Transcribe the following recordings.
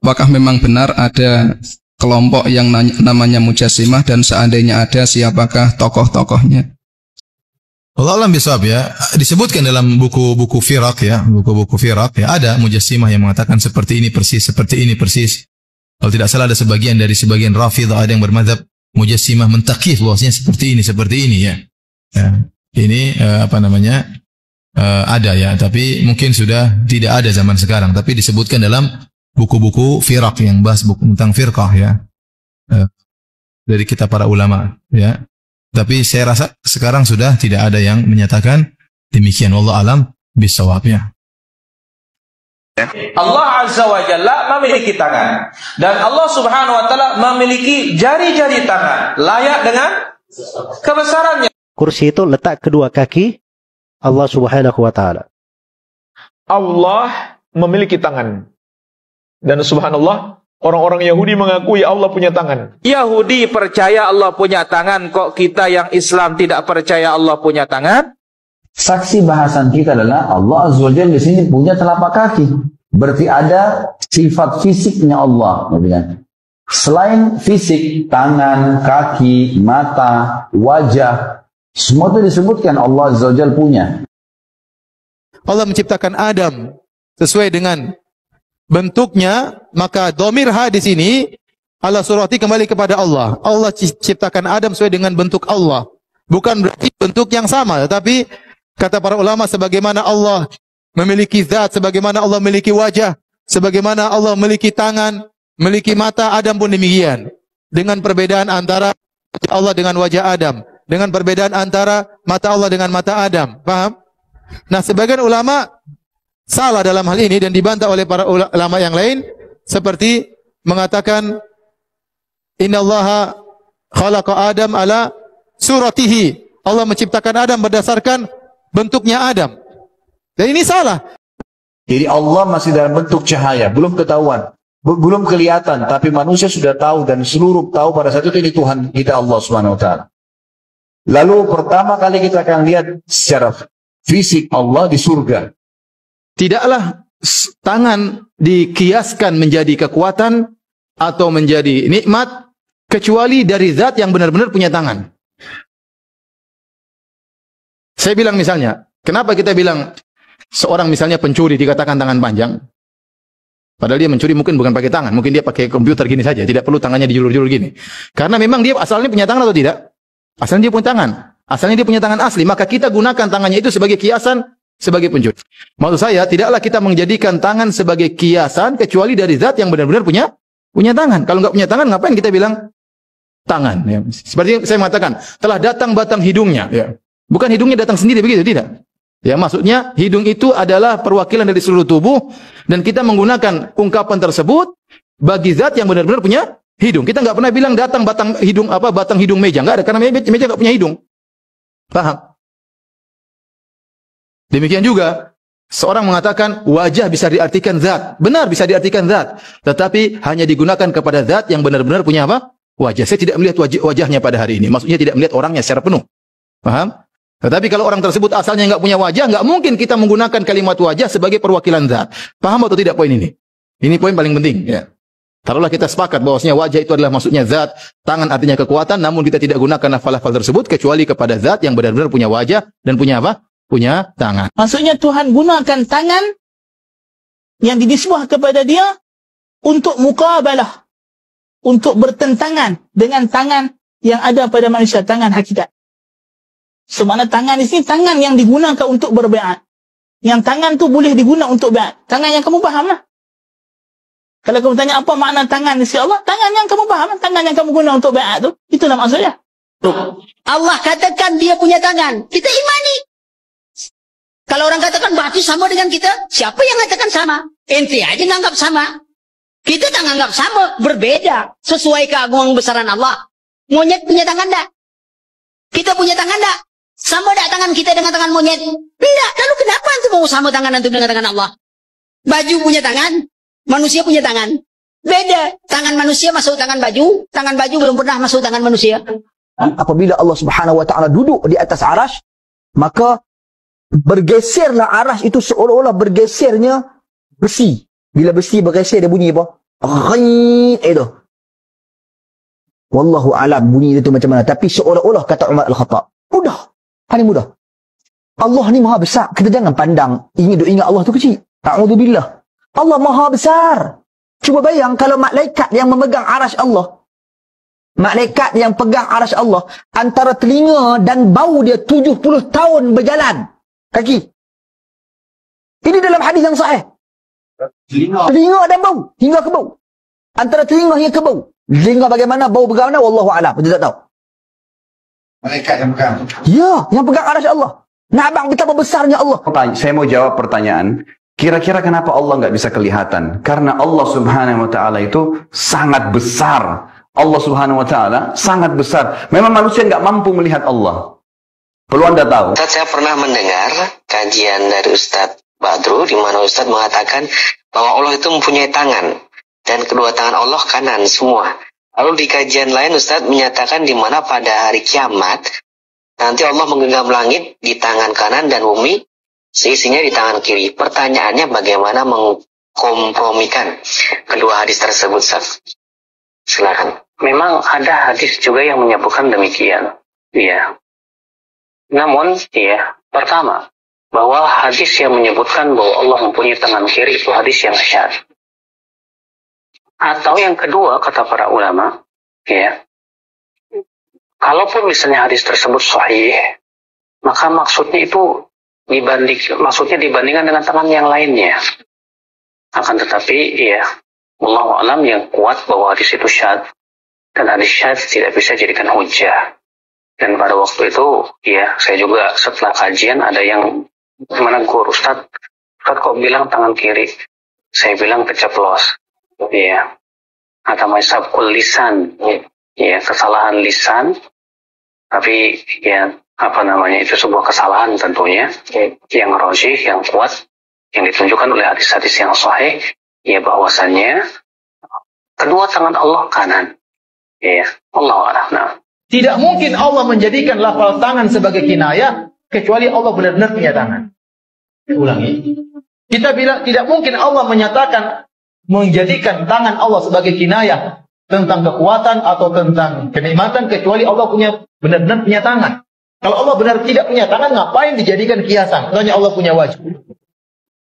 apakah memang benar ada kelompok yang namanya Mujassimah, dan seandainya ada, siapakah tokoh-tokohnya? Allah alam bisawab ya. Disebutkan dalam buku-buku firaq ya, buku-buku firaq ya, ada Mujassimah yang mengatakan seperti ini persis, seperti ini persis. Kalau tidak salah ada sebagian Rafidhah, ada yang bermadzhab Mujassimah mentakif bahwasanya seperti ini ya. Ini ada ya, tapi mungkin sudah tidak ada zaman sekarang, tapi disebutkan dalam buku-buku firaq yang bahas buku tentang firqah ya, dari kitab para ulama ya. Tapi saya rasa sekarang sudah tidak ada yang menyatakan demikian. Wallahu alam bisawabnya. Allah Azza wa Jalla memiliki tangan, dan Allah Subhanahu wa Ta'ala memiliki jari-jari tangan layak dengan kebesarannya. Kursi itu letak kedua kaki Allah Subhanahu wa Ta'ala. Allah memiliki tangan, dan subhanallah, orang-orang Yahudi mengakui Allah punya tangan. Yahudi percaya Allah punya tangan, kok kita yang Islam tidak percaya Allah punya tangan? Saksi bahasan kita adalah Allah Azza wa Jalla di sini punya telapak kaki. Berarti ada sifat fisiknya Allah. Selain fisik, tangan, kaki, mata, wajah, semua itu disebutkan Allah Azza wa Jalla punya. Allah menciptakan Adam sesuai dengan bentuknya, maka dhamir ha di sini Allah surati kembali kepada Allah. Allah ciptakan Adam sesuai dengan bentuk Allah. Bukan berarti bentuk yang sama, tetapi kata para ulama, sebagaimana Allah memiliki zat, sebagaimana Allah memiliki wajah, sebagaimana Allah memiliki tangan, memiliki mata, Adam pun demikian. Dengan perbedaan antara Allah dengan wajah Adam, dengan perbedaan antara mata Allah dengan mata Adam. Paham? Nah, sebagian ulama salah dalam hal ini dan dibantah oleh para ulama yang lain, seperti mengatakan innallaha khalaqa Adam ala suratihi. Allah menciptakan Adam berdasarkan bentuknya Adam. Dan ini salah. Jadi Allah masih dalam bentuk cahaya, belum ketahuan, belum kelihatan, tapi manusia sudah tahu dan seluruh tahu pada saat itu ini Tuhan kita Allah Subhanahu wa Ta'ala. Lalu pertama kali kita akan lihat secara fisik Allah di surga. Tidaklah tangan dikiaskan menjadi kekuatan atau menjadi nikmat kecuali dari zat yang benar-benar punya tangan. Saya bilang misalnya, kenapa kita bilang seorang misalnya pencuri dikatakan tangan panjang? Padahal dia mencuri mungkin bukan pakai tangan, mungkin dia pakai komputer gini saja, tidak perlu tangannya dijulur-julur gini. Karena memang dia asalnya punya tangan atau tidak? Asalnya dia punya tangan. Asalnya dia punya tangan asli, maka kita gunakan tangannya itu sebagai kiasan, sebagai pencuri. Maksud saya, tidaklah kita menjadikan tangan sebagai kiasan kecuali dari zat yang benar-benar punya tangan. Kalau nggak punya tangan, ngapain kita bilang tangan? Ya. Seperti saya mengatakan, telah datang batang hidungnya. Ya. Bukan hidungnya datang sendiri begitu, tidak. Ya, maksudnya hidung itu adalah perwakilan dari seluruh tubuh, dan kita menggunakan ungkapan tersebut bagi zat yang benar-benar punya hidung. Kita nggak pernah bilang datang batang hidung meja, nggak ada, karena meja nggak punya hidung. Paham? Demikian juga seorang mengatakan wajah bisa diartikan zat. Benar, bisa diartikan zat, tetapi hanya digunakan kepada zat yang benar-benar punya apa? Wajah. Saya tidak melihat wajahnya pada hari ini. Maksudnya tidak melihat orangnya secara penuh. Paham? Tetapi kalau orang tersebut asalnya nggak punya wajah, nggak mungkin kita menggunakan kalimat wajah sebagai perwakilan zat. Paham atau tidak poin ini? Ini poin paling penting. Ya. Taruhlah kita sepakat bahwasanya wajah itu adalah maksudnya zat, tangan artinya kekuatan, namun kita tidak gunakan lafal-lafal tersebut kecuali kepada zat yang benar-benar punya wajah dan punya apa? Punya tangan. Maksudnya Tuhan gunakan tangan yang dinisbah kepada dia untuk muqabalah, untuk bertentangan dengan tangan yang ada pada manusia, tangan hakikat. Semana tangan di sini tangan yang digunakan untuk berbaiat. Yang tangan tu boleh digunakan untuk baiat. Tangan yang kamu paham lah. Kalau kamu tanya apa makna tangan di sisi Allah, tangan yang kamu paham, tangan yang kamu guna untuk baiat tu, itulah maksudnya. Allah katakan dia punya tangan, kita imani. Kalau orang katakan berarti sama dengan kita, siapa yang katakan sama? Ente aja nganggap sama. Kita tak nganggap sama, berbeda. Sesuai keagungan besaran Allah. Monyet punya tangan tak? Kita punya tangan tak? Sama tak tangan kita dengan tangan monyet? Tidak. Lalu kenapa antu mau sama tangan antu dengan tangan Allah? Baju punya tangan, manusia punya tangan. Beda. Tangan manusia masuk tangan baju belum pernah masuk tangan manusia. Apabila Allah Subhanahu wa Ta'ala duduk di atas arasy, maka bergeserlah arasy itu seolah-olah bergesernya besi. Bila besi bergeser dia bunyi apa? Itu. Wallahu alam bunyi itu macam mana. Tapi seolah-olah kata Umar Al-Khattab. Mudah. Paling mudah. Allah ni maha besar. Kita jangan pandang. Ingat Allah tu kecil. A'udzubillah. Allah maha besar. Cuba bayang kalau malaikat yang memegang arasy Allah. Malaikat yang pegang arasy Allah. Antara telinga dan bau dia 70 tahun berjalan. Kaki. Ini dalam hadis yang sahih. Telinga dan bau. Hingga ke bau. Antara telinga hingga ke bau. Telinga bagaimana, bau bagaimana, wallahu a'lam. Kita tak tahu. Malaikat yang pegang. Ya, yang pegang arasy Allah. Nah, abang betapa besarnya Allah. Saya mau jawab pertanyaan. Kira-kira kenapa Allah nggak bisa kelihatan? Karena Allah Subhanahu wa Ta'ala itu sangat besar. Allah Subhanahu wa Ta'ala sangat besar. Memang manusia nggak mampu melihat Allah. Perlu Anda tahu. Ustaz, saya pernah mendengar kajian dari Ustaz Badru di mana Ustaz mengatakan bahwa Allah itu mempunyai tangan dan kedua tangan Allah kanan semua. Lalu di kajian lain Ustaz menyatakan di mana pada hari kiamat nanti Allah menggenggam langit di tangan kanan dan bumi seisinya di tangan kiri. Pertanyaannya bagaimana mengkompromikan kedua hadis tersebut, Ustaz? Silakan. Memang ada hadis juga yang menyebutkan demikian. Iya. Namun, ya, pertama, bahwa hadis yang menyebutkan bahwa Allah mempunyai tangan kiri itu hadis yang syadz. Atau yang kedua, kata para ulama, ya, kalaupun misalnya hadis tersebut sahih, maka maksudnya itu dibandingkan dengan tangan yang lainnya. Akan tetapi, ya, wallahu a'lam yang kuat bahwa hadis itu syadz, dan hadis syadz tidak bisa jadikan hujjah. Dan pada waktu itu, ya, saya juga setelah kajian ada yang menegur, Ustaz kok bilang tangan kiri? Saya bilang keceplos. Ya, atau sabqul lisan, ya, kesalahan lisan. Tapi ya, itu sebuah kesalahan tentunya. Yang rajih, yang kuat, yang ditunjukkan oleh hadis-hadis yang sahih, ya bahwasannya kedua tangan Allah kanan. Ya, Allah a'lam. Tidak mungkin Allah menjadikan lafal tangan sebagai kinayah kecuali Allah benar-benar punya tangan. Ulangi. Kita bilang tidak mungkin Allah menyatakan menjadikan tangan Allah sebagai kinayah tentang kekuatan atau tentang kenikmatan kecuali Allah punya benar-benar punya tangan. Kalau Allah benar tidak punya tangan, ngapain dijadikan kiasan? Tanya Allah punya wajah.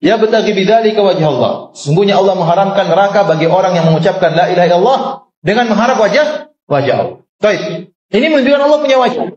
Ya betagi bidzalika wajh Allah. Sungguhnya Allah mengharamkan neraka bagi orang yang mengucapkan la ilaha illallah dengan mengharap wajah Allah. Baik. Ini menunjukkan Allah punya wajah.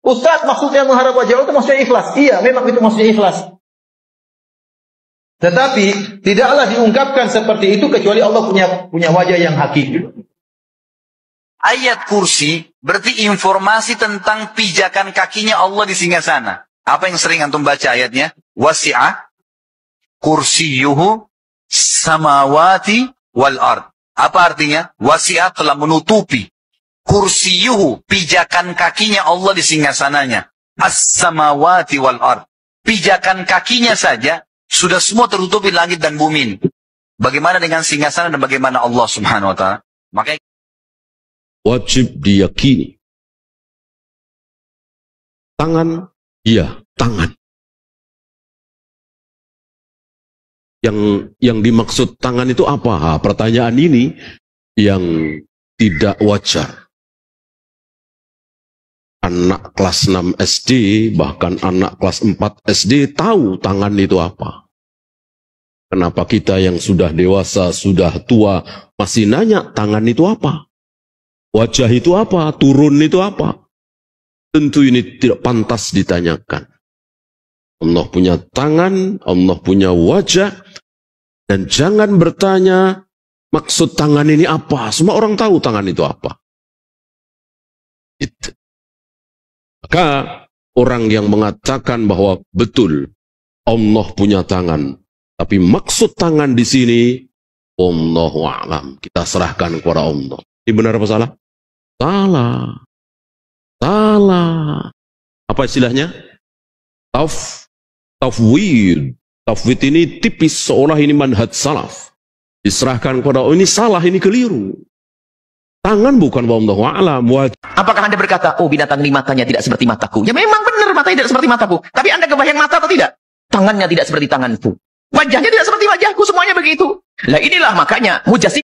Ustaz, maksudnya mengharap wajah Allah itu maksudnya ikhlas. Iya, memang itu maksudnya ikhlas. Tetapi tidaklah diungkapkan seperti itu kecuali Allah punya wajah yang hakiki. Ayat kursi berarti informasi tentang pijakan kakinya Allah di singgasana. Apa yang sering antum baca ayatnya? Wasi'a kursiyuhu samawati wal ard. Apa artinya? Wasi'a telah menutupi. Kursiyuhu, pijakan kakinya Allah di singgasananya. As-samawati wal ard. Pijakan kakinya saja sudah semua tertutupi langit dan bumi. Bagaimana dengan singgasana dan bagaimana Allah Subhanahu wa Ta'ala? Makanya wajib diyakini. Tangan, iya, tangan. Yang dimaksud tangan itu apa? Pertanyaan ini yang tidak wajar. Anak kelas 6 SD, bahkan anak kelas 4 SD tahu tangan itu apa. Kenapa kita yang sudah dewasa, sudah tua, masih nanya tangan itu apa? Wajah itu apa? Turun itu apa? Tentu ini tidak pantas ditanyakan. Allah punya tangan, Allah punya wajah, dan jangan bertanya maksud tangan ini apa. Semua orang tahu tangan itu apa. Itu. Maka orang yang mengatakan bahwa betul Allah punya tangan, tapi maksud tangan di sini Allahu a'lam, kita serahkan kepada Allah. Ini benar apa salah? Salah. Salah. Apa istilahnya? Tafwid. Tafwid ini tipis seolah ini manhaj salaf. Diserahkan kepada Allah, ini salah, ini keliru. Tangan bukan wallahu a'lam. Apakah Anda berkata, oh binatang ini matanya tidak seperti mataku? Ya memang benar matanya tidak seperti mataku. Tapi Anda kebayang mata atau tidak? Tangannya tidak seperti tanganku. Wajahnya tidak seperti wajahku, semuanya begitu. Lah inilah makanya Mujassimah